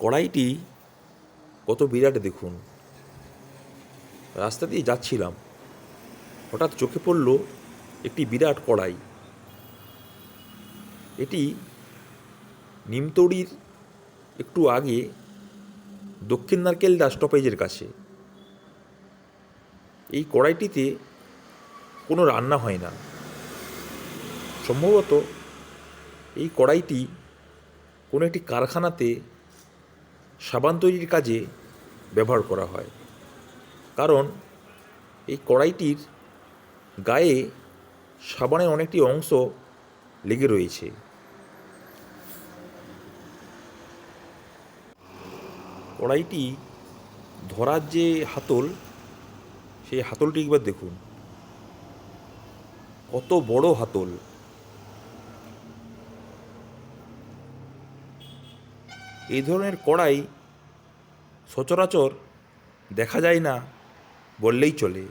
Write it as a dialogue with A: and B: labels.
A: কড়াইটি কত বিরাট দেখুন। রাস্তা দিয়ে যাচ্ছিলাম, হঠাৎ চোখে পড়ল একটি বিরাট কড়াই। এটি নিমতৌড়ির একটু আগে দক্ষিণ নারকেলদা স্টপেজের কাছে। এই কড়াইটিতে কোনো রান্না হয় না। সম্ভবত এই কড়াইটি কোনো একটি কারখানাতে সাবান তৈরির কাজে ব্যবহার করা হয়, কারণ এই কড়াইটির গায়ে সাবানের অনেকটি অংশ লেগে রয়েছে। কড়াইটি ধরার যে হাতল, সেই হাতলটি একবার দেখুন, কত বড় হাতল। এই ধরনের কড়াই সচরাচর দেখা যায় না বললেই চলে।